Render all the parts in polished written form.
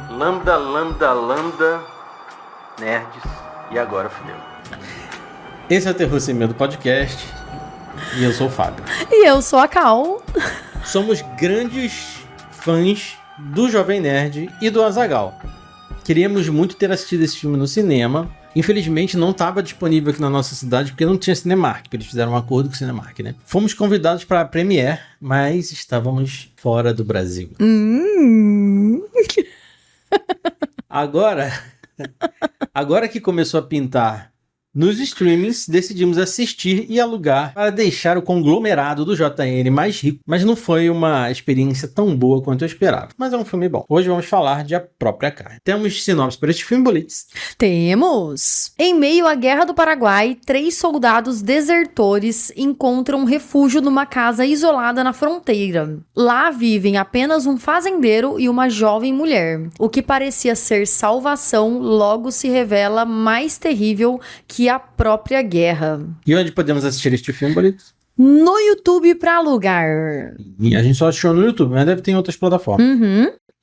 Lambda, lambda, lambda, nerds, e agora fudeu. Esse é o Terror Sem Medo Podcast, e eu sou o Fábio. E eu sou a Cal. Somos grandes fãs do Jovem Nerd e do Azaghal. Queríamos muito ter assistido esse filme no cinema. Infelizmente não estava disponível aqui na nossa cidade porque não tinha Cinemark, porque eles fizeram um acordo com o Cinemark, né? Fomos convidados para a premiere, mas estávamos fora do Brasil. Agora que começou a pintar nos streamings, decidimos assistir e alugar para deixar o conglomerado do JN mais rico, mas não foi uma experiência tão boa quanto eu esperava. Mas é um filme bom. Hoje vamos falar de A Própria Carne. Temos sinopse para este filme, Bolitz? Temos! Em meio à Guerra do Paraguai, 3 soldados desertores encontram refúgio numa casa isolada na fronteira. Lá vivem apenas um fazendeiro e uma jovem mulher. O que parecia ser salvação logo se revela mais terrível que a própria guerra. E onde podemos assistir este filme, Bolitz? No YouTube pra alugar. E a gente só assistiu no YouTube, mas deve ter em outras plataformas.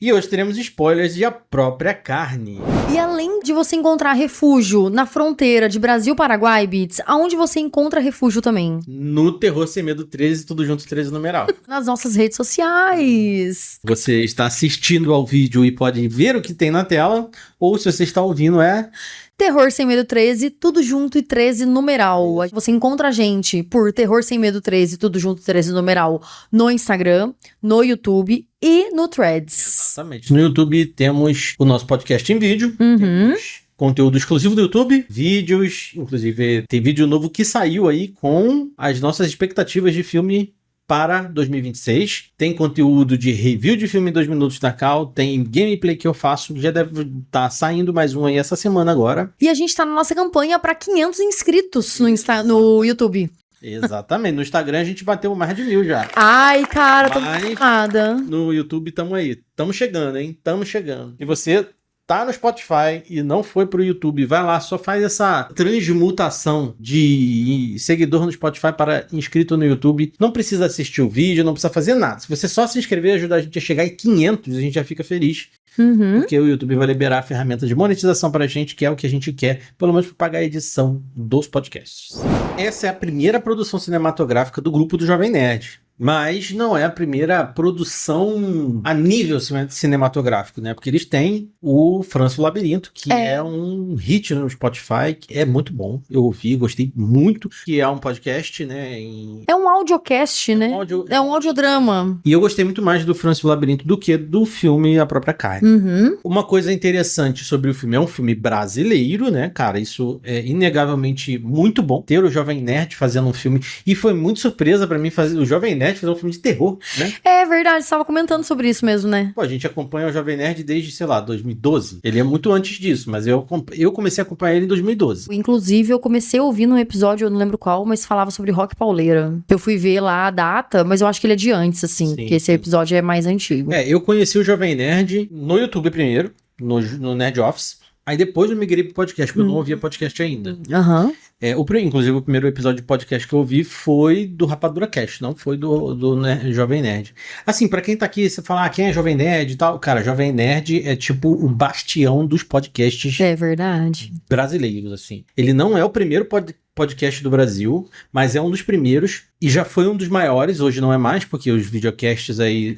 E hoje teremos spoilers de A Própria Carne. E além de você encontrar refúgio na fronteira de Brasil-Paraguai, Beats, aonde você encontra refúgio também? No Terror Sem Medo 13, tudo junto 13 numeral. Nas nossas redes sociais. Você está assistindo ao vídeo e pode ver o que tem na tela, ou se você está ouvindo Terror Sem Medo 13, tudo junto e 13 numeral. Você encontra a gente por Terror Sem Medo 13, tudo junto e 13 numeral no Instagram, no YouTube e no Threads. Exatamente. No YouTube temos o nosso podcast em vídeo. Temos conteúdo exclusivo do YouTube, vídeos, inclusive tem vídeo novo que saiu aí com as nossas expectativas de filme para 2026. Tem conteúdo de review de filme em 2 minutos da Cal, tem gameplay que eu faço, já deve estar saindo mais um aí essa semana agora. E a gente tá na nossa campanha para 500 inscritos no YouTube. Exatamente, no Instagram a gente bateu mais de 1000 já. Ai, cara, tô preocupada. No YouTube tamo aí, tamo chegando, hein? Tamo chegando. E você tá no Spotify e não foi pro YouTube, vai lá, só faz essa transmutação de seguidor no Spotify para inscrito no YouTube. Não precisa assistir o vídeo, não precisa fazer nada. Se você só se inscrever e ajudar a gente a chegar em 500, a gente já fica feliz. Porque o YouTube vai liberar a ferramenta de monetização pra gente, que é o que a gente quer, pelo menos para pagar a edição dos podcasts. Essa é a primeira produção cinematográfica do grupo do Jovem Nerd. Mas não é a primeira produção a nível cinematográfico, né? Porque eles têm o França o Labirinto, que é um hit no Spotify, que é muito bom. Eu ouvi, gostei muito, que é um podcast, né? É um audiocast, né? É um audiodrama. E eu gostei muito mais do França o Labirinto do que do filme A Própria Carne. Uma coisa interessante sobre o filme, é um filme brasileiro, né, cara? Isso é inegavelmente muito bom. Ter o Jovem Nerd fazendo um filme, e foi muito surpresa pra mim fazer o Jovem Nerd fazer um filme de terror, né? É verdade, você tava comentando sobre isso mesmo, né? Pô, a gente acompanha o Jovem Nerd desde, sei lá, 2012. Ele é muito antes disso, mas eu comecei a acompanhar ele em 2012. Inclusive, eu comecei a ouvir num episódio, eu não lembro qual, mas falava sobre Rock Pauleira. Eu fui ver lá a data, mas eu acho que ele é de antes, assim, porque esse episódio é mais antigo. Eu conheci o Jovem Nerd no YouTube primeiro, no Nerd Office. Aí depois eu migrei pro podcast, porque eu não ouvia podcast ainda. Inclusive, o primeiro episódio de podcast que eu ouvi foi do Rapadura Cast, não foi do Jovem Nerd. Assim, pra quem tá aqui, você fala, quem é Jovem Nerd e tal? Cara, Jovem Nerd é tipo o bastião dos podcasts brasileiros, assim. Ele não é o primeiro podcast do Brasil, mas é um dos primeiros e já foi um dos maiores, hoje não é mais, porque os videocasts aí...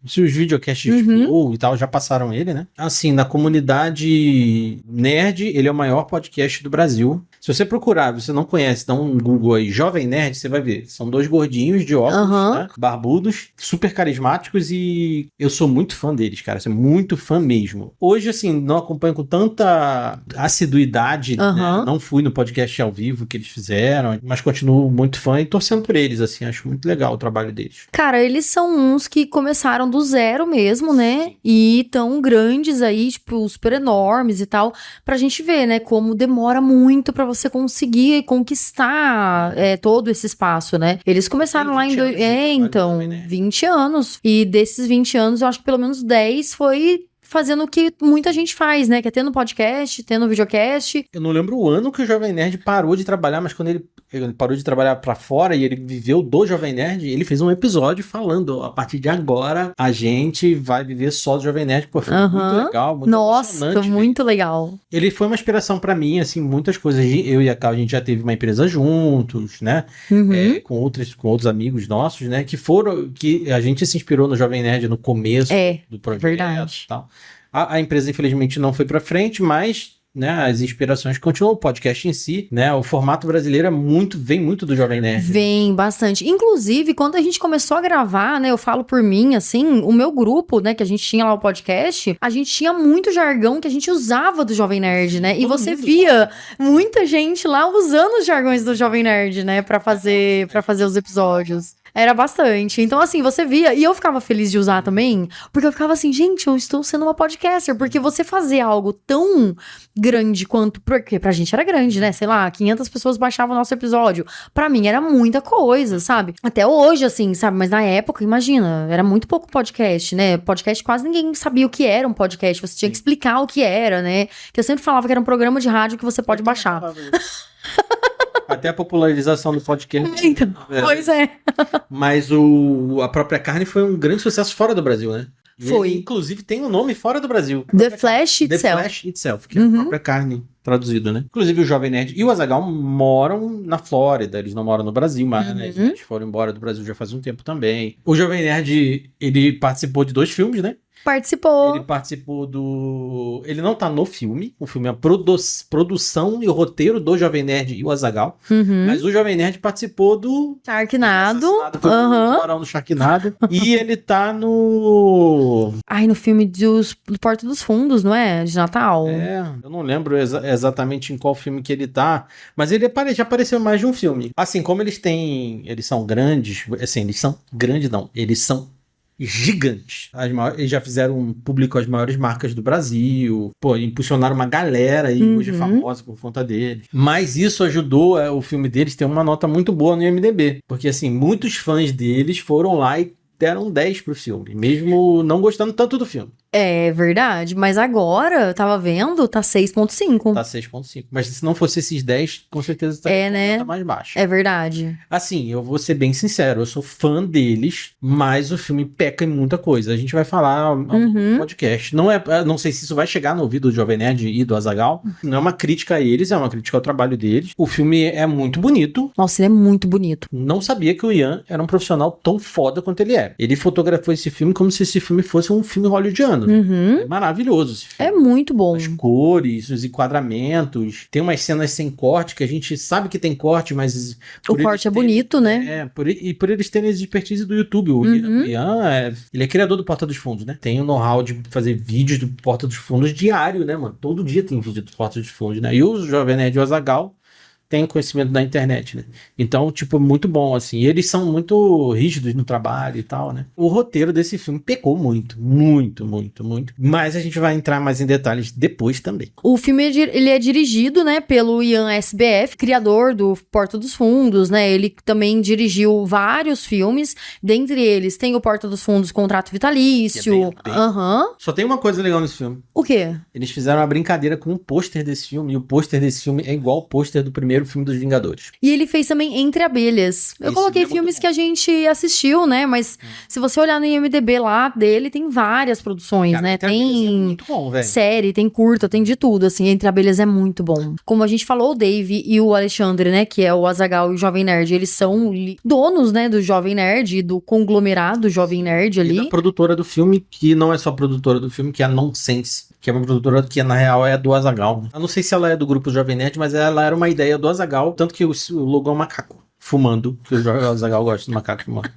Se os videocasts de Flow e tal já passaram ele, né? Assim, na comunidade nerd, ele é o maior podcast do Brasil. Se você procurar, você não conhece, dá um Google aí, Jovem Nerd, você vai ver. São 2 gordinhos de óculos, né? Barbudos, super carismáticos, e eu sou muito fã deles, cara. Sou muito fã mesmo. Hoje, assim, não acompanho com tanta assiduidade, né? Não fui no podcast ao vivo que eles fizeram, mas continuo muito fã e torcendo por eles, assim. Acho muito legal o trabalho deles. Cara, eles são uns que começaram do zero mesmo, né? E tão grandes aí, tipo, super enormes e tal, pra gente ver, né? Como demora muito pra você conseguir conquistar todo esse espaço, né? Eles começaram lá em... 20 anos. E desses 20 anos, eu acho que pelo menos 10 foi... fazendo o que muita gente faz, né? Que é tendo podcast, tendo videocast. Eu não lembro o ano que o Jovem Nerd parou de trabalhar, mas quando ele ele parou de trabalhar pra fora e ele viveu do Jovem Nerd, ele fez um episódio falando, a partir de agora a gente vai viver só do Jovem Nerd. Pô, foi muito legal, muito emocionante. Nossa, muito legal. Ele foi uma inspiração pra mim, assim, muitas coisas. Eu e a Cal, a gente já teve uma empresa juntos, né? Com outros amigos nossos, né? Que a gente se inspirou no Jovem Nerd no começo do projeto. Verdade. E tal. A empresa, infelizmente, não foi pra frente, mas... né, as inspirações continuam, o podcast em si, né, o formato brasileiro vem muito do Jovem Nerd. Vem bastante. Inclusive, quando a gente começou a gravar, né, eu falo por mim, assim, o meu grupo, né, que a gente tinha lá o podcast, a gente tinha muito jargão que a gente usava do Jovem Nerd, né, e você via muita gente lá usando os jargões do Jovem Nerd, né, pra fazer os episódios. Era bastante. Então, assim, você via... E eu ficava feliz de usar também, porque eu ficava assim, gente, eu estou sendo uma podcaster. Porque você fazer algo tão grande quanto... Porque pra gente era grande, né? Sei lá, 500 pessoas baixavam o nosso episódio. Pra mim era muita coisa, sabe? Até hoje, assim, sabe? Mas na época, imagina, era muito pouco podcast, né? Podcast quase ninguém sabia o que era um podcast. Você tinha que explicar o que era, né? Que eu sempre falava que era um programa de rádio que você pode baixar. Até a popularização do podcast. Então, pois é. Mas a própria carne foi um grande sucesso fora do Brasil, né? Foi. Ele, inclusive, tem um nome fora do Brasil. The Flash Itself. The Flash Itself, que é a própria carne traduzido, né? Inclusive, o Jovem Nerd e o Azaghal moram na Flórida, eles não moram no Brasil, mas né, eles foram embora do Brasil já faz um tempo também. O Jovem Nerd, ele participou de 2 filmes, né? Participou. Ele participou do... Ele não tá no filme. O filme é a produção e o roteiro do Jovem Nerd e o Azaghal. Mas o Jovem Nerd participou do... Sharknado. Moral no Sharknado. E ele tá no... Ai, no filme do Porta dos Fundos, não é? De Natal. Eu não lembro exatamente em qual filme que ele tá. Mas ele já apareceu em mais de um filme. Assim, como eles são grandes... Assim, eles são grandes, não. Eles são gigantes. Eles já fizeram público as maiores marcas do Brasil. Pô, impulsionaram uma galera aí, hoje é famosa por conta deles. Mas isso ajudou o filme deles ter uma nota muito boa no IMDb. Porque, assim, muitos fãs deles foram lá e deram 10 pro filme, mesmo não gostando tanto do filme. É verdade, mas agora, eu tava vendo, tá 6.5. Tá 6.5. Mas se não fosse esses 10, com certeza tá né? mais baixo. É verdade. Assim, eu vou ser bem sincero, eu sou fã deles, mas o filme peca em muita coisa. A gente vai falar no podcast. Não sei se isso vai chegar no ouvido do Jovem Nerd e do Azaghal. Não é uma crítica a eles, é uma crítica ao trabalho deles. O filme é muito bonito. Nossa, ele é muito bonito. Não sabia que o Ian era um profissional tão foda quanto ele é. Ele fotografou esse filme como se esse filme fosse um filme hollywoodiano. É maravilhoso esse filme. É muito bom. As cores, os enquadramentos. Tem umas cenas sem corte que a gente sabe que tem corte, mas... O corte é bonito, né? Por eles terem a expertise do YouTube. O Ian, ele é criador do Porta dos Fundos, né? Tem o know-how de fazer vídeos do Porta dos Fundos diário, né, mano? Todo dia tem vídeo do Porta dos Fundos, né? E o Jovem Nerd e o Azaghal tem conhecimento da internet, né? Então, tipo, muito bom, assim. E eles são muito rígidos no trabalho e tal, né? O roteiro desse filme pecou muito. Muito, muito, muito. Mas a gente vai entrar mais em detalhes depois também. O filme, ele é dirigido, né, pelo Ian SBF, criador do Porta dos Fundos, né? Ele também dirigiu vários filmes. Dentre eles, tem o Porta dos Fundos Contrato Vitalício. Só tem uma coisa legal nesse filme. O quê? Eles fizeram uma brincadeira com o pôster desse filme. E o pôster desse filme é igual ao pôster do primeiro filme dos Vingadores. E ele fez também Entre Abelhas. Eu coloquei filmes que a gente assistiu, né? Mas se você olhar no IMDb lá dele, tem várias produções, cara, né? Tem muito bom, série, tem curta, tem de tudo, assim. Entre Abelhas é muito bom. Como a gente falou, o Dave e o Alexandre, né? Que é o Azaghal e o Jovem Nerd, eles são donos, né? Do Jovem Nerd, do conglomerado Jovem Nerd ali. E da produtora do filme, que não é só produtora do filme, que é a Nonsense. Que é uma produtora que, na real, é do Azaghal. Eu não sei se ela é do grupo Jovem Nerd, mas ela era uma ideia do Azaghal, tanto que o logo é um macaco fumando, que o Azaghal gosta do macaco fumando.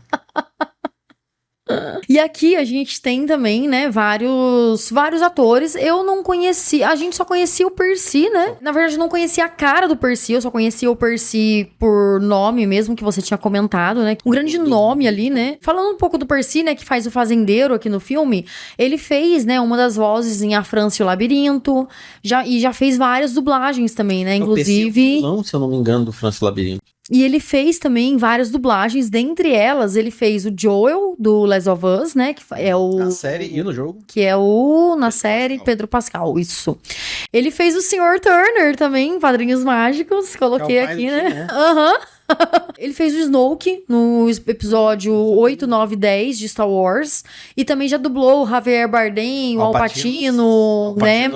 E aqui a gente tem também, né, vários atores. Eu não conheci, a gente só conhecia o Percy, né? Na verdade, eu não conhecia a cara do Percy, eu só conhecia o Percy por nome mesmo, que você tinha comentado, né? Um grande nome ali, né? Falando um pouco do Percy, né, que faz o fazendeiro aqui no filme, ele fez, né, uma das vozes em A França e o Labirinto, já fez várias dublagens também, né? Inclusive... Não, se eu não me engano, do França e o Labirinto. E ele fez também várias dublagens, dentre elas, ele fez o Joel, do Last of Us, né? Que é o... Na série e no jogo. Que é na série, Pedro Pascal, isso. Ele fez o Sr. Turner também, Padrinhos Mágicos, coloquei aqui, né? Aham. Ele fez o Snoke no episódio 8, 9 e 10 de Star Wars. E também já dublou o Javier Bardem, o Al Pacino, né?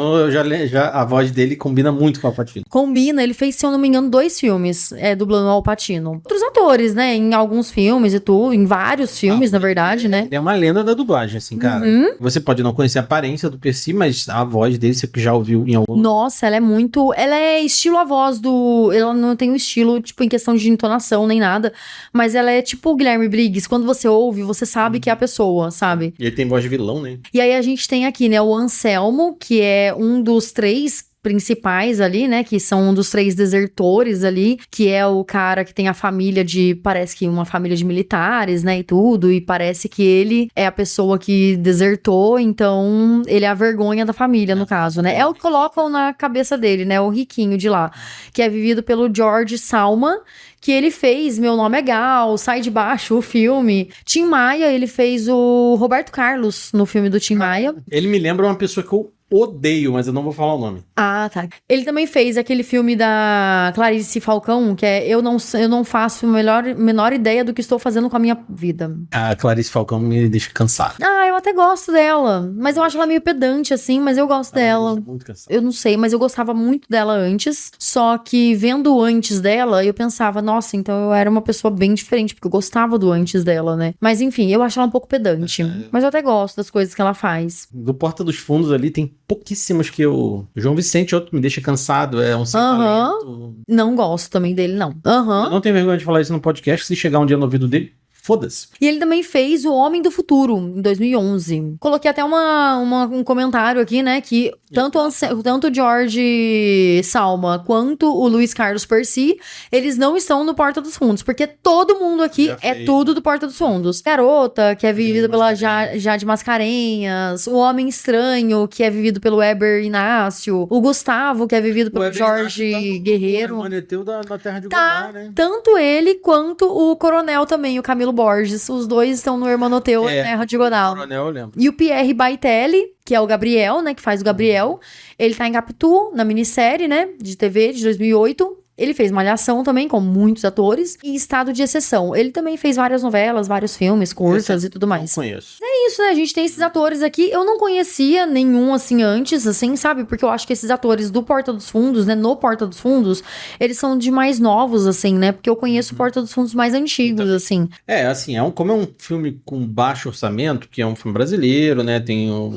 A voz dele combina muito com o Al Pacino. Combina, ele fez, se eu não me engano, 2 filmes dublando o Al Pacino. Outros atores, né? Em alguns filmes e tudo, em vários filmes, na verdade, né? É uma lenda da dublagem, assim, cara. Você pode não conhecer a aparência do Percy, mas a voz dele você já ouviu em algum... Nossa, ela é muito... Ela é estilo a voz do... Ela não tem um estilo, tipo, em questão de entonação nem nada, mas ela é tipo o Guilherme Briggs, quando você ouve, você sabe que é a pessoa, sabe? E ele tem voz de vilão, né? E aí a gente tem aqui, né, o Anselmo, que é um dos 3 principais ali, né, que são um dos 3 desertores ali, que é o cara que tem a família parece que uma família de militares, né, e tudo, e parece que ele é a pessoa que desertou, então ele é a vergonha da família, no caso, né, é o que colocam na cabeça dele, né, o riquinho de lá, que é vivido pelo George Salma, que ele fez Meu Nome é Gal, Sai de Baixo, o filme. Tim Maia, ele fez o Roberto Carlos no filme do Tim Maia. Ele me lembra uma pessoa que eu odeio, mas eu não vou falar o nome. Ah, tá. Ele também fez aquele filme da Clarice Falcão, que é Eu Não Faço a menor ideia do que estou fazendo com a minha vida. A Clarice Falcão me deixa cansado. Ah, eu até gosto dela. Mas eu acho ela meio pedante, assim, mas eu gosto dela. Muito cansado. Eu não sei, mas eu gostava muito dela antes. Só que vendo o antes dela, eu pensava, nossa, então eu era uma pessoa bem diferente, porque eu gostava do antes dela, né? Mas enfim, eu acho ela um pouco pedante. Mas eu até gosto das coisas que ela faz. Do Porta dos Fundos ali tem pouquíssimas que eu... João Vicente, outro me deixa cansado, é um sem talento. Não gosto também dele, não. Eu não tenho vergonha de falar isso no podcast, se chegar um dia no ouvido dele, foda-se. E ele também fez O Homem do Futuro, em 2011. Coloquei até um comentário aqui, né, que tanto o George Salma quanto o Luiz Carlos Percy, eles não estão no Porta dos Fundos, porque todo mundo aqui tudo do Porta dos Fundos. Garota, que é vivida pela Jade Mascarenhas, o Homem Estranho, que é vivido pelo Weber Inácio, o Gustavo, que é vivido pelo Jorge Guerreiro. Da Terra de Godá, né? Tanto ele quanto o Coronel também, o Camilo Borges. Os dois estão no Hermanoteu, Terra de Godá. Coronel, eu lembro. E o Pierre Baitelli, que é o Gabriel, né, que faz o Gabriel, ele tá em Capitu, na minissérie, né, de TV de 2008. Ele fez Malhação também, com muitos atores, e Estado de Exceção. Ele também fez várias novelas, vários filmes, curtas e tudo mais. Não conheço. É isso, né? A gente tem esses atores aqui. Eu não conhecia nenhum, assim, antes, assim, sabe? Porque eu acho que esses atores do Porta dos Fundos, né? No Porta dos Fundos, eles são de mais novos, assim, né? Porque eu conheço o Porta dos Fundos mais antigos, assim. Assim, como é um filme com baixo orçamento, que é um filme brasileiro, né? Tem o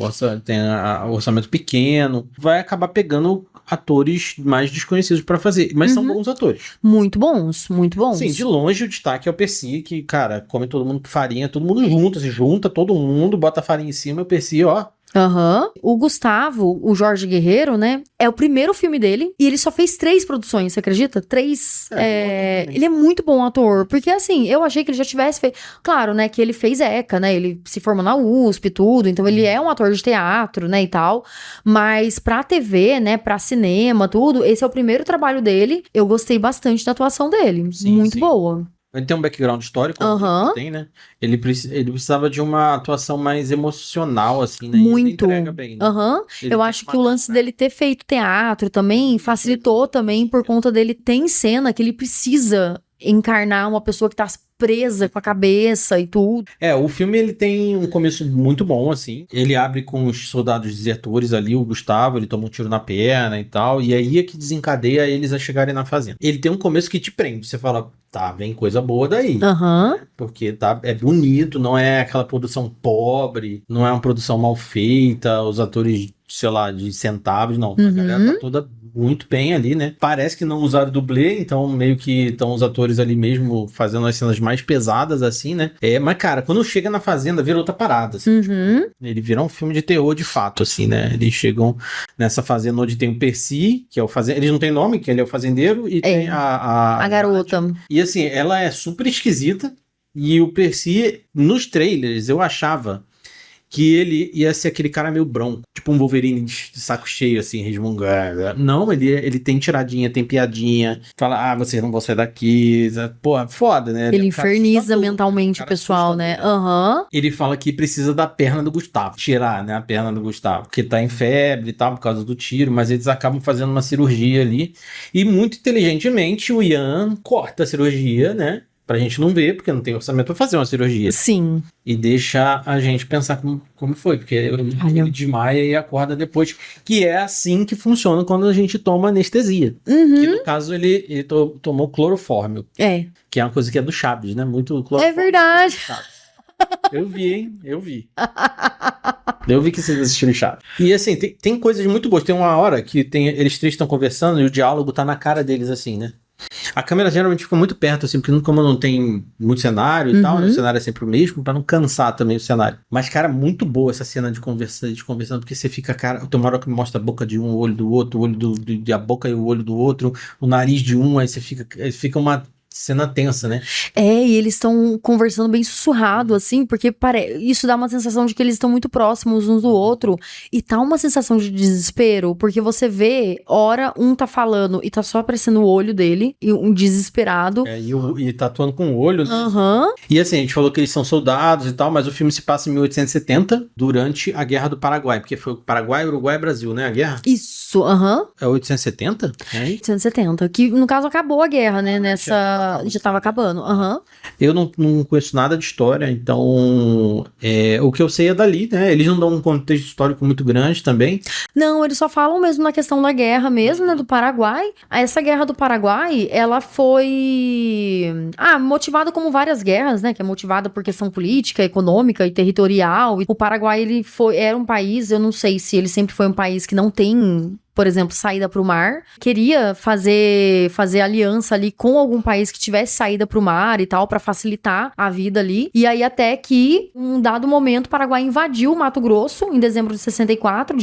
orçamento pequeno, vai acabar pegando atores mais desconhecidos pra fazer. Mas são bons atores. Muito bons, muito bons. Sim, de longe o destaque é o Percy, que, cara, come todo mundo farinha, todo mundo junto, se junta todo mundo, bota a farinha em cima, o Percy, ó. O Gustavo, o Jorge Guerreiro, né? É o primeiro filme dele. E ele só fez 3 produções, você acredita? 3. Ele é muito bom ator. Porque, assim, eu achei que ele já tivesse feito. Claro, né? Que ele fez ECA, né? Ele se formou na USP e tudo. Então, ele é um ator de teatro, né? E tal. Mas pra TV, né? Pra cinema, tudo. Esse é o primeiro trabalho dele. Eu gostei bastante da atuação dele. Muito boa. Ele tem um background histórico, tem, né? Ele precisava de uma atuação mais emocional, assim, né? Muito. Ele entrega bem, né? Eu acho que o lance dele ter feito teatro também facilitou também por conta dele ter em cena que ele precisa encarnar uma pessoa que tá presa com a cabeça e tudo. O filme ele tem um começo muito bom, assim. Ele abre com os soldados desertores ali, o Gustavo, ele toma um tiro na perna e tal, e aí é que desencadeia eles a chegarem na fazenda. Ele tem um começo que te prende, você fala, tá, vem coisa boa daí. Porque é bonito, não é aquela produção pobre, não é uma produção mal feita, os atores, sei lá, de centavos, não. A galera tá toda muito bem ali, né? Parece que não usaram dublê, então meio que estão os atores ali mesmo fazendo as cenas mais pesadas, assim, né? Mas, cara, quando chega na fazenda, vira outra parada, assim. Ele vira um filme de terror de fato, assim, né? Eles chegam nessa fazenda onde tem o Percy, que é o fazendeiro. Eles não têm nome, que ele é o fazendeiro, e tem a garota. E assim, ela é super esquisita, e o Percy, nos trailers, eu achava que ele ia ser aquele cara meio bronco, tipo um Wolverine de saco cheio, assim, resmungando. Não, ele tem tiradinha, tem piadinha, fala, vocês não vão sair daqui. Porra, foda, né? Ele inferniza mentalmente o pessoal, né? Aham. Ele fala que precisa da perna do Gustavo, tirar, né, a perna do Gustavo, porque tá em febre e tal, por causa do tiro, mas eles acabam fazendo uma cirurgia ali, e muito inteligentemente o Ian corta a cirurgia, né? Pra gente não ver, porque não tem orçamento pra fazer uma cirurgia. Sim. E deixa a gente pensar como foi, porque ele desmaia e acorda depois. Que é assim que funciona quando a gente toma anestesia. Uhum. Que no caso ele tomou clorofórmio. Que é uma coisa que é do Chaves, né? Muito clorofórmio. É verdade. Eu vi, hein? Eu vi. Eu vi que vocês assistiram Chaves. E assim, tem coisas muito boas. Tem uma hora que eles três estão conversando e o diálogo tá na cara deles assim, né? A câmera geralmente fica muito perto, assim, porque como não tem muito cenário e tal, né? O cenário é sempre o mesmo, pra não cansar também o cenário. Mas, cara, muito boa essa cena de conversando, porque você fica, cara, tem uma hora que mostra a boca de um, o olho do outro, o olho a boca e o olho do outro, o nariz de um, aí você fica uma cena tensa, né? E eles estão conversando bem sussurrado, assim, porque isso dá uma sensação de que eles estão muito próximos uns do outro, e tá uma sensação de desespero, porque você vê, ora, um tá falando e tá só aparecendo o olho dele, e um desesperado. E tá atuando com o olho, né? E assim, a gente falou que eles são soldados e tal, mas o filme se passa em 1870, durante a Guerra do Paraguai, porque foi o Paraguai, Uruguai e Brasil, né, a guerra? Isso, É 1870? 1870, que no caso acabou a guerra, né, já tava acabando. Eu não conheço nada de história, então o que eu sei é dali, né? Eles não dão um contexto histórico muito grande também. Não, eles só falam mesmo na questão da guerra mesmo, né, do Paraguai. Essa guerra do Paraguai, ela foi motivada como várias guerras, né, que é motivada por questão política, econômica e territorial. E o Paraguai, era um país, eu não sei se ele sempre foi um país que não tem, por exemplo, saída para o mar, queria fazer aliança ali com algum país que tivesse saída para o mar e tal, para facilitar a vida ali. E aí até que, um dado momento, o Paraguai invadiu o Mato Grosso em dezembro de 1864,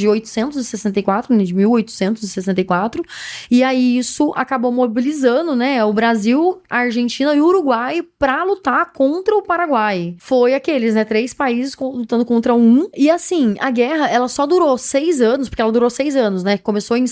e aí isso acabou mobilizando, né, o Brasil, a Argentina e o Uruguai para lutar contra o Paraguai. Foi aqueles, né, 3 países lutando contra um. E assim, a guerra, ela só durou 6 anos, porque ela durou 6 anos, né, começou em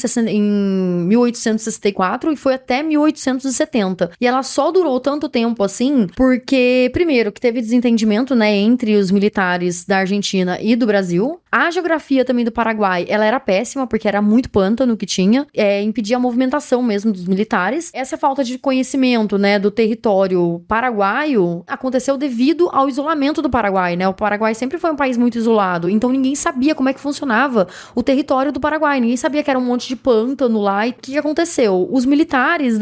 1864 e foi até 1870. E ela só durou tanto tempo assim porque, primeiro, que teve desentendimento, né, entre os militares da Argentina e do Brasil. A geografia também do Paraguai, ela era péssima, porque era muito pântano que tinha, impedia a movimentação mesmo dos militares. Essa falta de conhecimento, né, do território paraguaio aconteceu devido ao isolamento do Paraguai, né? O Paraguai sempre foi um país muito isolado, então ninguém sabia como é que funcionava o território do Paraguai, ninguém sabia que era um monte de pântano lá. E o que aconteceu? Os militares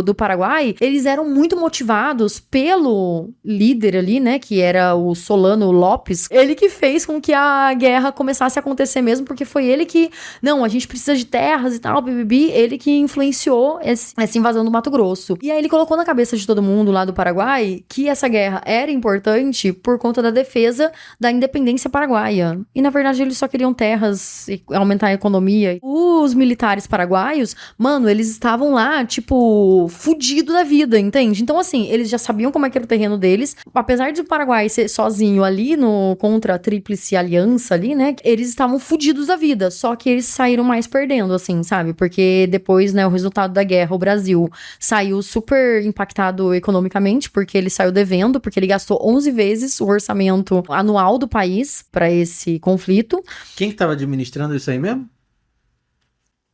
do Paraguai, eles eram muito motivados pelo líder ali, né, que era o Solano Lopes, ele que fez com que a guerra começasse a acontecer mesmo, porque foi ele que, não, a gente precisa de terras e tal, ele que influenciou essa invasão do Mato Grosso. E aí ele colocou na cabeça de todo mundo lá do Paraguai que essa guerra era importante por conta da defesa da independência paraguaia. E na verdade eles só queriam terras e aumentar a economia. Os militares paraguaios, mano, eles estavam lá, tipo, fudido da vida, entende? Então assim, eles já sabiam como é que era o terreno deles, apesar de o Paraguai ser sozinho ali contra a Tríplice Aliança ali, né, eles estavam fudidos da vida, só que eles saíram mais perdendo, assim, sabe? Porque depois, né, o resultado da guerra, o Brasil saiu super impactado economicamente, porque ele saiu devendo, porque ele gastou 11 vezes o orçamento anual do país pra esse conflito. Quem que tava administrando isso aí mesmo?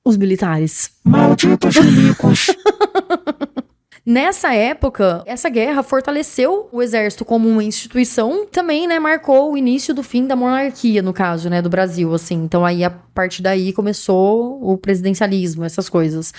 Os militares. Malditos milicos. Nessa época, essa guerra fortaleceu o exército como uma instituição, também, né, marcou o início do fim da monarquia, no caso, né, do Brasil, assim. Então aí, a partir daí, começou o presidencialismo, essas coisas.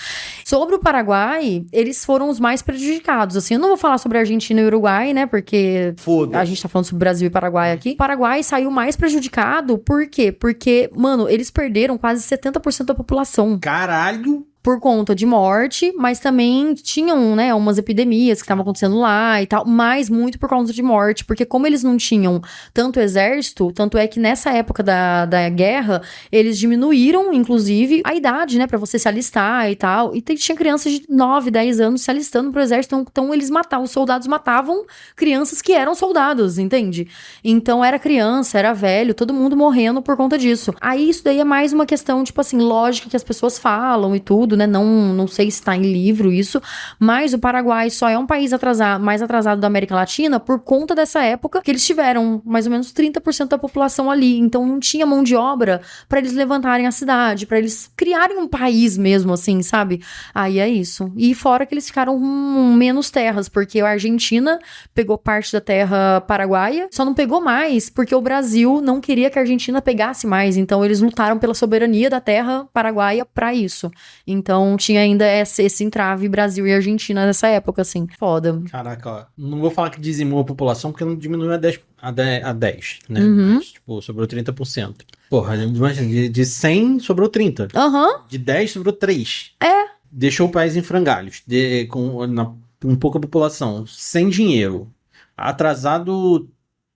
Sobre o Paraguai, eles foram os mais prejudicados, assim. Eu não vou falar sobre a Argentina e o Uruguai, né, porque a gente tá falando sobre Brasil e Paraguai aqui. O Paraguai saiu mais prejudicado, por quê? Porque, mano, eles perderam quase 70% da população. Caralho! por conta de morte, mas também tinham, né, umas epidemias que estavam acontecendo lá e tal, mas muito por causa de morte, porque como eles não tinham tanto exército, tanto é que nessa época da guerra, eles diminuíram, inclusive, a idade, né, pra você se alistar e tal, e tinha crianças de 9, 10 anos se alistando pro exército, então eles matavam, os soldados matavam crianças que eram soldados, entende? Então era criança, era velho, todo mundo morrendo por conta disso. Aí isso daí é mais uma questão, tipo assim, lógica que as pessoas falam e tudo, né? Não sei se tá em livro isso, mas o Paraguai só é um país mais atrasado da América Latina por conta dessa época que eles tiveram mais ou menos 30% da população ali. Então não tinha mão de obra pra eles levantarem a cidade, pra eles criarem um país mesmo, assim, sabe? Aí é isso. E fora que eles ficaram com menos terras, porque a Argentina pegou parte da terra paraguaia, só não pegou mais porque o Brasil não queria que a Argentina pegasse mais. Então eles lutaram pela soberania da terra paraguaia pra isso. Então tinha ainda esse entrave Brasil e Argentina nessa época, assim. Foda. Caraca, ó, não vou falar que dizimou a população, porque não diminuiu a 10, né? Uhum. Mas, tipo, sobrou 30%. Porra, imagina, de 100 sobrou 30. Aham. De 10 sobrou 3. É. Deixou o país em frangalhos, com pouca população, sem dinheiro, atrasado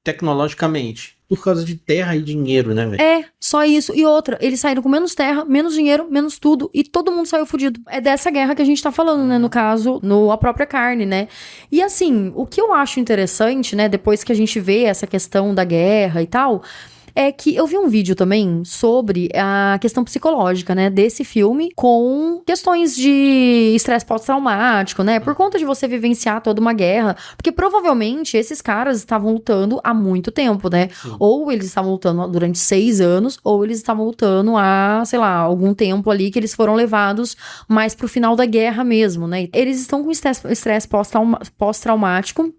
tecnologicamente, por causa de terra e dinheiro, né, velho? É, só isso. E outra, eles saíram com menos terra, menos dinheiro, menos tudo, e todo mundo saiu fudido. É dessa guerra que a gente tá falando, né, no caso, a própria carne, né? E assim, o que eu acho interessante, né, depois que a gente vê essa questão da guerra e tal, é que eu vi um vídeo também sobre a questão psicológica, né, desse filme, com questões de estresse pós-traumático, né, por conta de você vivenciar toda uma guerra, porque provavelmente esses caras estavam lutando há muito tempo, né, Sim. ou eles estavam lutando durante 6 anos, ou eles estavam lutando há, sei lá, algum tempo ali que eles foram levados mais pro final da guerra mesmo, né, eles estão com estresse pós-traumático.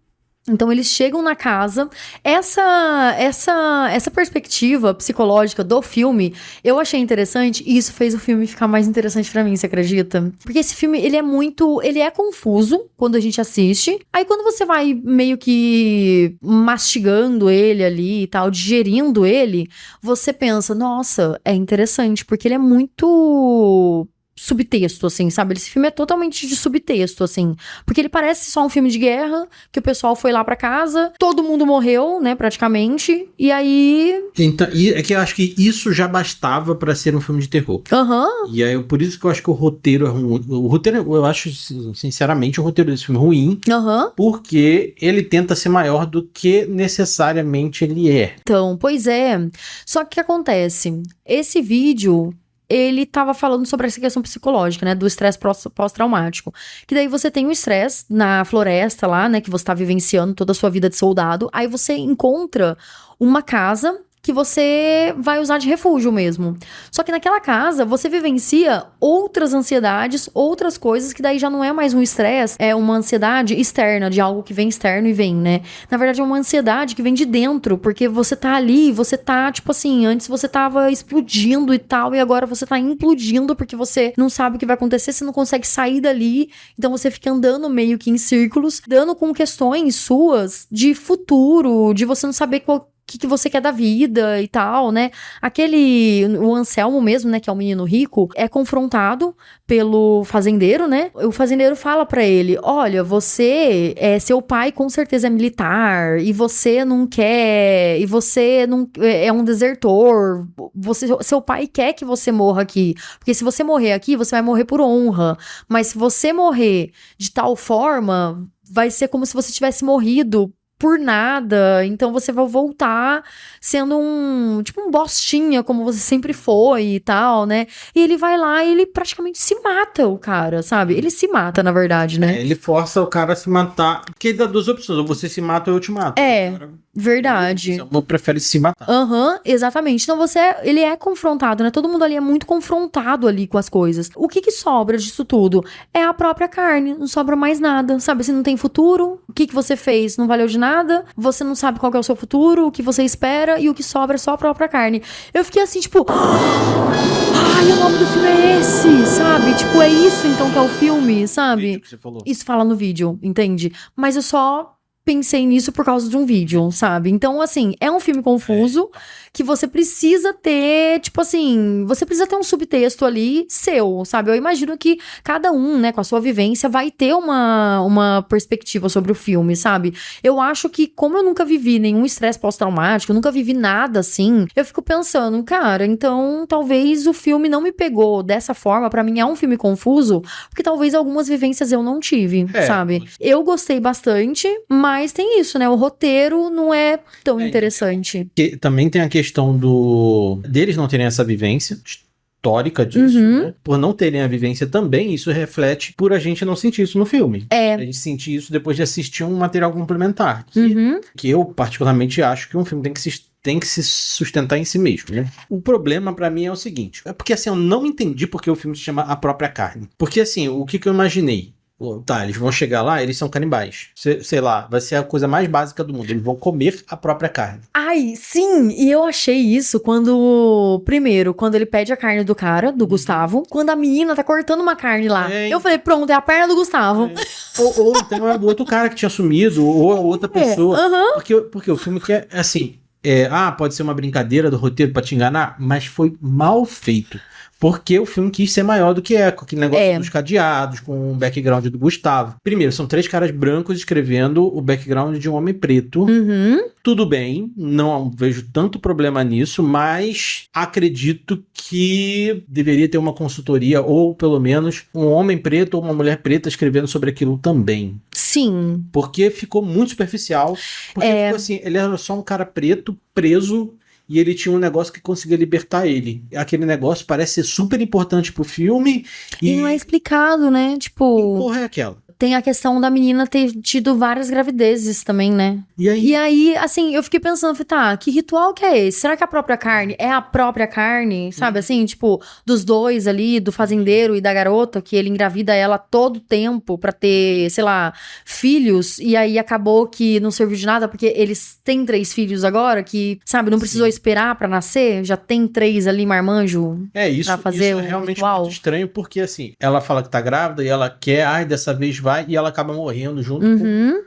Então eles chegam na casa, essa perspectiva psicológica do filme, eu achei interessante e isso fez o filme ficar mais interessante pra mim, você acredita? Porque esse filme, ele é confuso quando a gente assiste, aí quando você vai meio que mastigando ele ali e tal, digerindo ele, você pensa, nossa, é interessante, porque ele é muito subtexto, assim, sabe? Esse filme é totalmente de subtexto, assim. Porque ele parece só um filme de guerra, que o pessoal foi lá pra casa, todo mundo morreu, né, praticamente, e aí... Então, é que eu acho que isso já bastava pra ser um filme de terror. Aham. E aí, por isso que eu acho que o roteiro é ruim. O roteiro, eu acho, sinceramente, o roteiro desse filme é ruim, Aham. porque ele tenta ser maior do que necessariamente ele é. Então, pois é. Só que o que acontece? Esse vídeo... ele tava falando sobre essa questão psicológica, né, do estresse pós-traumático. Que daí você tem o estresse na floresta lá, né, que você tá vivenciando toda a sua vida de soldado, aí você encontra uma casa que você vai usar de refúgio mesmo. Só que naquela casa, você vivencia outras ansiedades, outras coisas, que daí já não é mais um estresse, é uma ansiedade externa, de algo que vem externo e vem, né? Na verdade, é uma ansiedade que vem de dentro, porque você tá ali, você tá, tipo assim, antes você tava explodindo e tal, e agora você tá implodindo, porque você não sabe o que vai acontecer, você não consegue sair dali, então você fica andando meio que em círculos, dando com questões suas de futuro, de você não saber que você quer da vida e tal, né? O Anselmo mesmo, né, que é o menino rico, é confrontado pelo fazendeiro, né? O fazendeiro fala pra ele, olha, seu pai com certeza é militar, e você não quer, e você não é um desertor, seu pai quer que você morra aqui, porque se você morrer aqui, você vai morrer por honra, mas se você morrer de tal forma, vai ser como se você tivesse morrido por nada, então você vai voltar sendo um bostinha, como você sempre foi e tal, né? E ele vai lá e ele praticamente se mata, o cara, sabe? Ele se mata, na verdade, né? Ele força o cara a se matar, porque ele dá duas opções, ou você se mata ou eu te mato. É, Cara, verdade. eu prefere se matar. Aham, exatamente. Então ele é confrontado, né? Todo mundo ali é muito confrontado ali com as coisas. O que sobra disso tudo? É a própria carne, não sobra mais nada, sabe? Você não tem futuro, o que você fez não valeu de nada, você não sabe qual que é o seu futuro, o que você espera, e o que sobra é só a própria carne. Eu fiquei assim, tipo... Ai, o nome do filme é esse, sabe? Tipo, é isso então que é o filme, sabe? Que você falou. Isso fala no vídeo, entende? Mas eu só pensei nisso por causa de um vídeo, sabe? Então, assim, é um filme confuso que você precisa ter, tipo assim, você precisa ter um subtexto ali seu, sabe? Eu imagino que cada um, né, com a sua vivência, vai ter uma perspectiva sobre o filme, sabe? Eu acho que, como eu nunca vivi nenhum estresse pós-traumático, eu nunca vivi nada assim, eu fico pensando, cara, então talvez o filme não me pegou dessa forma, pra mim é um filme confuso, porque talvez algumas vivências eu não tive, sabe? Eu gostei bastante, mas tem isso, né? O roteiro não é tão interessante. Também tem a questão deles não terem essa vivência histórica disso, né? Por não terem a vivência também, isso reflete por a gente não sentir isso no filme. A gente sentir isso depois de assistir um material complementar. Que eu, particularmente, acho que um filme tem que se sustentar em si mesmo, né? O problema pra mim é o seguinte, é porque assim, eu não entendi porque o filme se chama A Própria Carne. Porque assim, o que eu imaginei? Tá, eles vão chegar lá, eles são canibais. Sei lá, vai ser a coisa mais básica do mundo. Eles vão comer a própria carne. Ai, sim! E eu achei isso quando ele pede a carne do cara, do Gustavo, quando a menina tá cortando uma carne lá. Eu falei, pronto, é a perna do Gustavo. Ou então é o outro cara que tinha sumido, ou a outra pessoa. Porque o filme que é assim, pode ser uma brincadeira do roteiro pra te enganar, mas foi mal feito. Porque o filme quis ser maior do que com aquele negócio dos cadeados, com o background do Gustavo. Primeiro, são 3 caras brancos escrevendo o background de um homem preto. Tudo bem, não vejo tanto problema nisso, mas acredito que deveria ter uma consultoria, ou pelo menos um homem preto ou uma mulher preta escrevendo sobre aquilo também. Sim. Porque ficou muito superficial. Porque ficou assim, ele era só um cara preto, preso, e ele tinha um negócio que conseguia libertar ele. Aquele negócio parece ser super importante pro filme. E não é explicado, né? Tipo... Que porra é aquela? Tem a questão da menina ter tido várias gravidezes também, né? E aí, assim, eu fiquei pensando, tá, que ritual que é esse? Será que a própria carne é a própria carne? Sabe, assim, tipo, dos dois ali, do fazendeiro e da garota, que ele engravida ela todo tempo pra ter, sei lá, filhos, e aí acabou que não serviu de nada, porque eles têm 3 filhos agora, que, sabe, não precisou esperar pra nascer, já tem 3 ali, marmanjo, isso, pra fazer isso o é realmente ritual. muito estranho, porque assim, ela fala que tá grávida e ela quer, dessa vez vai, e ela acaba morrendo junto com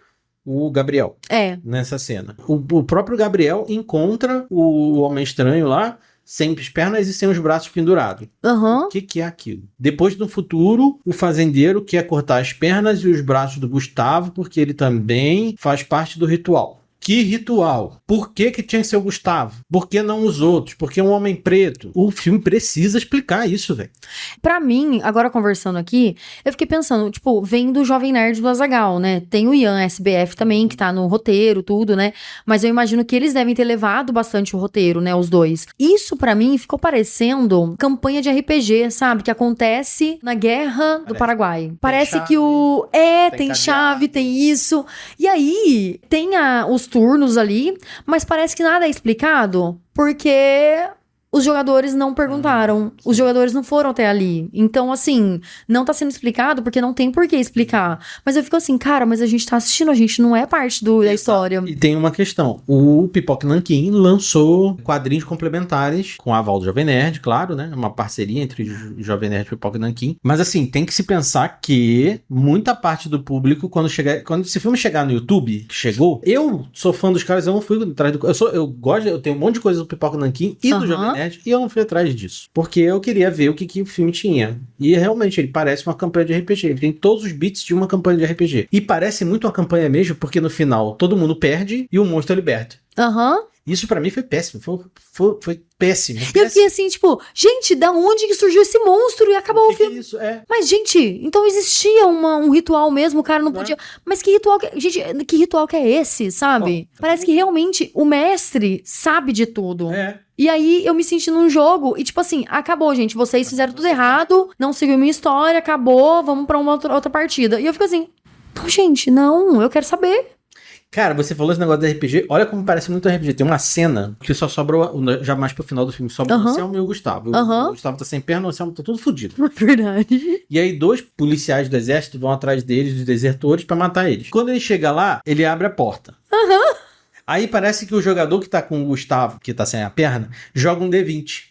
o Gabriel. Nessa cena. O próprio Gabriel encontra o Homem Estranho lá, sem as pernas e sem os braços pendurados. O que é aquilo? Depois, no futuro, o fazendeiro quer cortar as pernas e os braços do Gustavo, porque ele também faz parte do ritual. Que ritual? Por que tinha que ser o Gustavo? Por que não os outros? Por que um homem preto? O filme precisa explicar isso, velho. Pra mim, agora conversando aqui, eu fiquei pensando, tipo, vem do Jovem Nerd do Azaghal, né? Tem o Ian SBF também, que tá no roteiro, tudo, né? Mas eu imagino que eles devem ter levado bastante o roteiro, né? Os dois. Isso, pra mim, ficou parecendo campanha de RPG, sabe? Que acontece na Guerra do Paraguai. Parece que o... tem chave, tem isso. E aí, tem os turnos ali, mas parece que nada é explicado, porque os jogadores não perguntaram, os jogadores não foram até ali. Então, assim, não tá sendo explicado porque não tem por que explicar. Mas eu fico assim, cara, mas a gente tá assistindo, a gente não é parte da história. E tem uma questão, o Pipoca Nanquim lançou quadrinhos complementares, com a aval do Jovem Nerd, claro, né? Uma parceria entre o Jovem Nerd e o Pipoca Nanquim. Mas assim, tem que se pensar que muita parte do público, quando esse filme chegar no YouTube, chegou, eu sou fã dos caras, eu não fui atrás do... Eu tenho um monte de coisa do Pipoca Nanquim e do Jovem Nerd, e eu não fui atrás disso. Porque eu queria ver o que o filme tinha. E realmente, ele parece uma campanha de RPG. Ele tem todos os beats de uma campanha de RPG. E parece muito uma campanha mesmo, porque no final todo mundo perde e o monstro é liberto. Isso pra mim foi péssimo. Foi péssimo. E eu fiquei assim, tipo, gente, da onde que surgiu esse monstro? E acabou o filme. Isso Mas, gente, então existia um ritual mesmo, o cara não podia... Mas que ritual gente, que ritual que é esse, sabe? Parece que realmente o mestre sabe de tudo. E aí eu me senti num jogo e tipo assim, acabou, gente, vocês fizeram tudo errado, não seguiu minha história, acabou, vamos pra uma outra partida. E eu fico assim, não, gente, não, eu quero saber. Cara, você falou esse negócio de RPG, olha como parece muito RPG. Tem uma cena que só sobra, já mais pro final do filme, sobra o Anselmo e o Gustavo. O Gustavo tá sem perna, o Anselmo tá tudo fodido. Verdade. E aí 2 policiais do exército vão atrás deles, dos desertores, pra matar eles. Quando ele chega lá, ele abre a porta. Aí parece que o jogador que tá com o Gustavo, que tá sem a perna, joga um D20.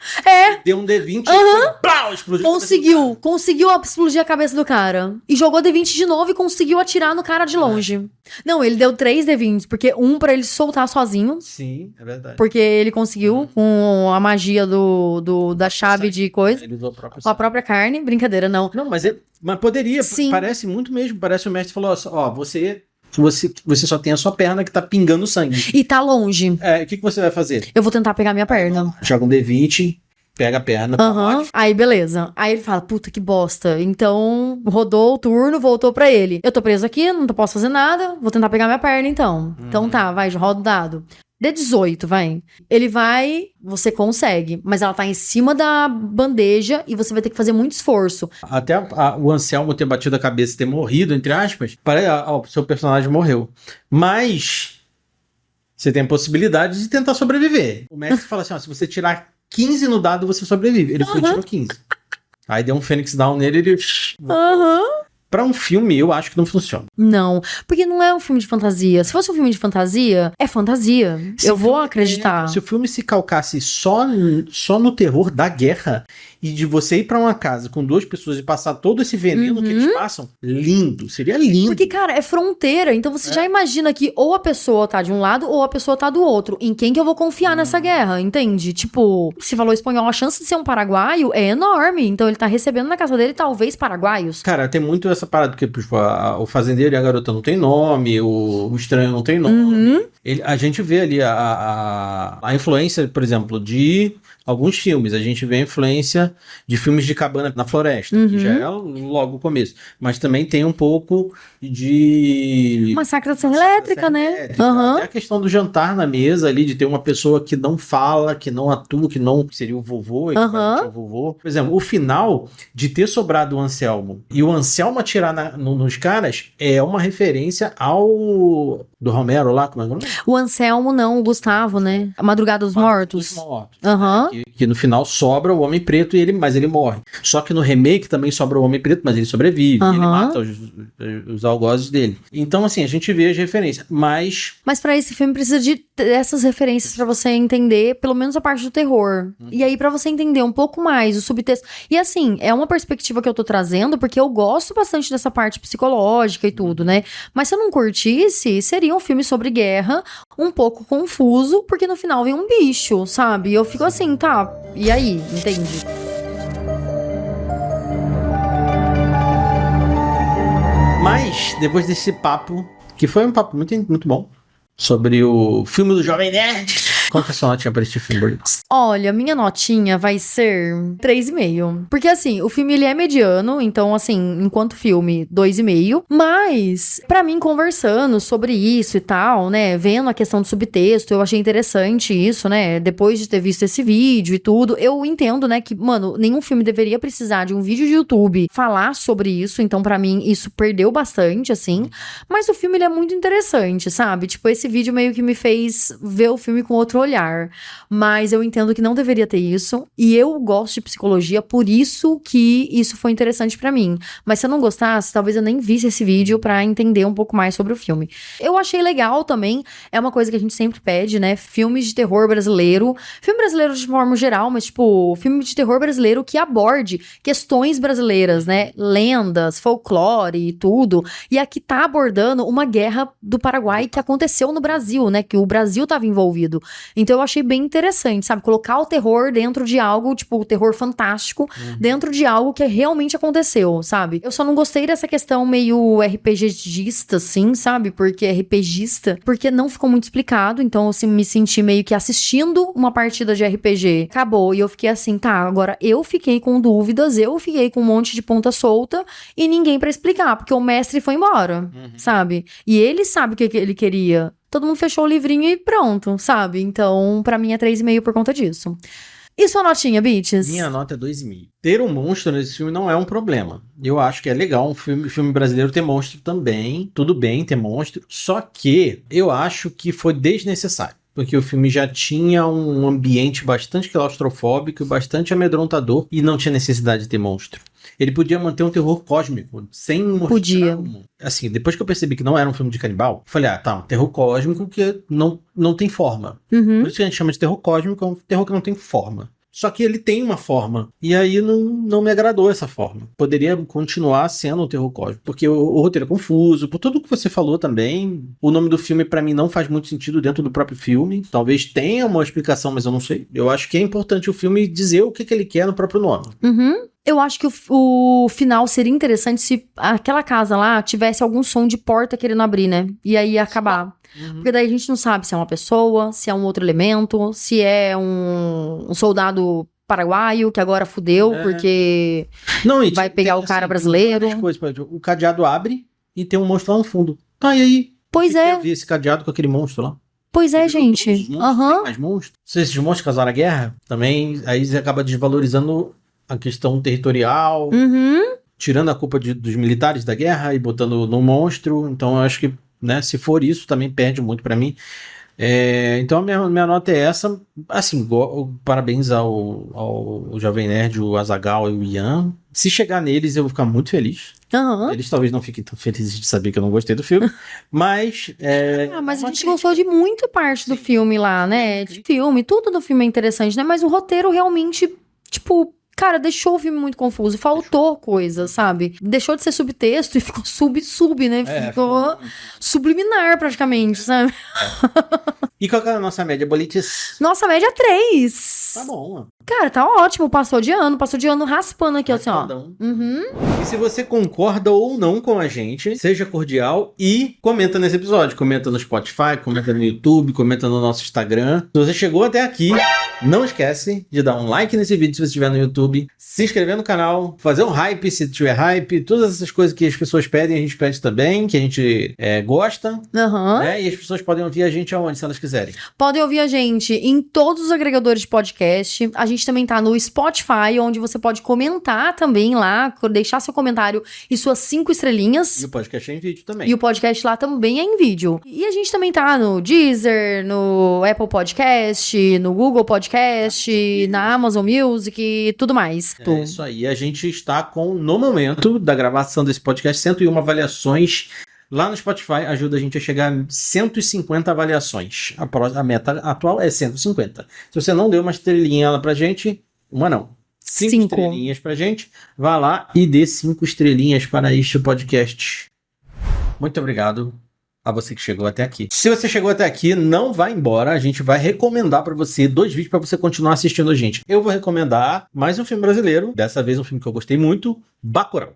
Deu um D20 e foi, Pau! Explodiu. Conseguiu explodir a cabeça do cara. E jogou D20 de novo e conseguiu atirar no cara de longe. Não, ele deu 3 D20, porque um pra ele soltar sozinho. Sim, é verdade. Porque ele conseguiu com a magia da chave de coisa. Ele usou Com a própria carne. Brincadeira, não. Não, mas poderia. Sim. Parece muito mesmo. Parece o mestre falou, ó, você só tem a sua perna que tá pingando sangue. E tá longe. O que você vai fazer? Eu vou tentar pegar minha perna. Joga um D20, pega a perna. Aham. Aí, beleza. Aí ele fala, puta, que bosta. Então, rodou o turno, voltou pra ele. Eu tô preso aqui, não posso fazer nada. Vou tentar pegar minha perna, então. Então tá, vai, roda o dado. D18, vai. Ele vai, você consegue. Mas ela tá em cima da bandeja e você vai ter que fazer muito esforço. Até o Anselmo ter batido a cabeça e ter morrido, entre aspas, o seu personagem morreu. Mas você tem a possibilidade de tentar sobreviver. O mestre fala assim, ó, se você tirar 15 no dado, você sobrevive. Ele foi e tirou 15. Aí deu um Phoenix Down nele e ele... Pra um filme, eu acho que não funciona. Não, porque não é um filme de fantasia. Se fosse um filme de fantasia, é fantasia. Eu vou acreditar. Se o filme se calcasse só no terror da guerra e de você ir pra uma casa com 2 pessoas e passar todo esse veneno que eles passam, lindo. Seria lindo. Porque, cara, é fronteira. Então você já imagina que ou a pessoa tá de um lado ou a pessoa tá do outro. Em quem que eu vou confiar nessa guerra, entende? Tipo, se falou espanhol, a chance de ser um paraguaio é enorme. Então ele tá recebendo na casa dele talvez paraguaios. Cara, tem muito essa parada, porque tipo, o fazendeiro e a garota não tem nome, o estranho não tem nome. A gente vê ali a influência, por exemplo, de alguns filmes. A gente vê a influência de filmes de cabana na floresta, que já é logo o começo. Mas também tem um pouco de... Massacre da Serra Elétrica, né? Até a questão do jantar na mesa ali, de ter uma pessoa que não fala, que não atua, que não seria o vovô, equivalente ao vovô. Por exemplo, o final de ter sobrado o Anselmo e o Anselmo atirar nos caras é uma referência ao... do Romero lá, como é que é o nome? O Anselmo não, o Gustavo, né? A Madrugada dos Mortos. Que no final sobra o Homem Preto, mas ele morre. Só que no remake também sobra o Homem Preto, mas ele sobrevive. Ele mata os algozes dele. Então, assim, a gente vê as referências. Mas pra esse filme precisa de essas referências pra você entender, pelo menos a parte do terror. E aí, pra você entender um pouco mais o subtexto. E assim, é uma perspectiva que eu tô trazendo, porque eu gosto bastante dessa parte psicológica e tudo, né? Mas se eu não curtisse, seria um filme sobre guerra, um pouco confuso, porque no final vem um bicho, sabe? E eu fico assim, tá, e aí? Entende? Mas, depois desse papo, que foi um papo muito, muito bom, sobre o filme do Jovem Nerd. Qual que é a sua notinha pra este filme? Olha, minha notinha vai ser 3,5. Porque, assim, o filme, ele é mediano. Então, assim, enquanto filme, 2,5. Mas, pra mim, conversando sobre isso e tal, né? Vendo a questão do subtexto, eu achei interessante isso, né? Depois de ter visto esse vídeo e tudo, eu entendo, né? Que, mano, nenhum filme deveria precisar de um vídeo de YouTube falar sobre isso. Então, pra mim, isso perdeu bastante, assim. Mas o filme, ele é muito interessante, sabe? Tipo, esse vídeo meio que me fez ver o filme com outro olhar, mas eu entendo que não deveria ter isso, e eu gosto de psicologia, por isso que isso foi interessante pra mim. Mas se eu não gostasse, talvez eu nem visse esse vídeo pra entender um pouco mais sobre o filme. Eu achei legal também, é uma coisa que a gente sempre pede, né, filmes de terror brasileiro, filme brasileiro de forma geral, mas tipo, filme de terror brasileiro que aborde questões brasileiras, né, lendas, folclore e tudo, e aqui tá abordando uma guerra do Paraguai que aconteceu no Brasil, né, que o Brasil tava envolvido. Então eu achei bem interessante, sabe? Colocar o terror dentro de algo, tipo, o terror fantástico, dentro de algo que realmente aconteceu, sabe? Eu só não gostei dessa questão meio RPGista, assim, sabe? Porque não ficou muito explicado, então eu assim, me senti meio que assistindo uma partida de RPG. Acabou, e eu fiquei assim, tá, agora eu fiquei com dúvidas, eu fiquei com um monte de ponta solta e ninguém pra explicar, porque o mestre foi embora, sabe? E ele sabe o que ele queria. Todo mundo fechou o livrinho e pronto, sabe? Então, pra mim é 3,5 por conta disso. E sua notinha, Beaches? Minha nota é 2,5. Ter um monstro nesse filme não é um problema. Eu acho que é legal um filme brasileiro ter monstro também. Tudo bem ter monstro. Só que eu acho que foi desnecessário. Porque o filme já tinha um ambiente bastante claustrofóbico e bastante amedrontador e não tinha necessidade de ter monstro. Ele podia manter um terror cósmico, sem mostrar... Podia. Assim, depois que eu percebi que não era um filme de canibal, eu falei, tá, um terror cósmico que não tem forma. Por isso que a gente chama de terror cósmico, é um terror que não tem forma. Só que ele tem uma forma. E aí não me agradou essa forma. Poderia continuar sendo um terror cósmico. Porque o roteiro é confuso. Por tudo que você falou também. O nome do filme, pra mim, não faz muito sentido dentro do próprio filme. Talvez tenha uma explicação, mas eu não sei. Eu acho que é importante o filme dizer o que ele quer no próprio nome. Uhum. Eu acho que o final seria interessante se aquela casa lá tivesse algum som de porta querendo abrir, né? E aí ia acabar. Porque daí a gente não sabe se é uma pessoa, se é um outro elemento, se é um soldado paraguaio que agora fudeu porque vai pegar o cara brasileiro. O cadeado abre e tem um monstro lá no fundo. Tá, e aí? Pois é. Eu vi esse cadeado com aquele monstro lá. Pois é, gente. Tem mais monstros. Se esses monstros causaram a guerra, também aí você acaba desvalorizando a questão territorial, tirando a culpa dos militares da guerra e botando no monstro. Então eu acho que, né, se for isso, também perde muito pra mim. Então a minha nota é essa. Assim, parabéns ao Jovem Nerd, o Azaghal e o Ian. Se chegar neles, eu vou ficar muito feliz. Eles talvez não fiquem tão felizes de saber que eu não gostei do filme, mas... mas a gente gostou de muita parte do filme lá, né? De filme, tudo do filme é interessante, né? Mas o roteiro realmente, tipo... Cara, deixou o filme muito confuso. Faltou coisa, sabe? Deixou de ser subtexto e ficou sub, né? Ficou subliminar, praticamente, sabe? E qual que é a nossa média, Bolites? Nossa média é 3. Tá bom. Cara, tá ótimo. Passou de ano raspando aqui, assim, ó. E se você concorda ou não com a gente, seja cordial e comenta nesse episódio. Comenta no Spotify, comenta no YouTube, comenta no nosso Instagram. Se você chegou até aqui, não esquece de dar um like nesse vídeo se você estiver no YouTube, se inscrever no canal, fazer um hype se tiver hype, todas essas coisas que as pessoas pedem, a gente pede também, que a gente gosta. Né? E as pessoas podem ouvir a gente aonde, se elas quiserem. Podem ouvir a gente em todos os agregadores de podcast. A gente também tá no Spotify, onde você pode comentar também lá, deixar seu comentário e suas 5 estrelinhas. E o podcast é em vídeo também. E o podcast lá também é em vídeo. E a gente também tá no Deezer, no Apple Podcast, no Google Podcast, na Amazon Music e tudo mais. É isso aí. A gente está com, no momento da gravação desse podcast, 101 avaliações. Lá no Spotify ajuda a gente a chegar a 150 avaliações. A meta atual é 150. Se você não deu uma estrelinha lá pra gente, uma não. 5 estrelinhas pra gente. Vá lá e dê 5 estrelinhas para este podcast. Muito obrigado a você que chegou até aqui. Se você chegou até aqui, não vá embora. A gente vai recomendar pra você 2 vídeos pra você continuar assistindo a gente. Eu vou recomendar mais um filme brasileiro. Dessa vez um filme que eu gostei muito, Bacurau.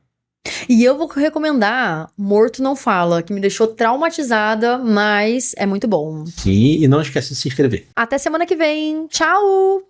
E eu vou recomendar Morto Não Fala, que me deixou traumatizada, mas é muito bom. Sim, e não esquece de se inscrever. Até semana que vem. Tchau!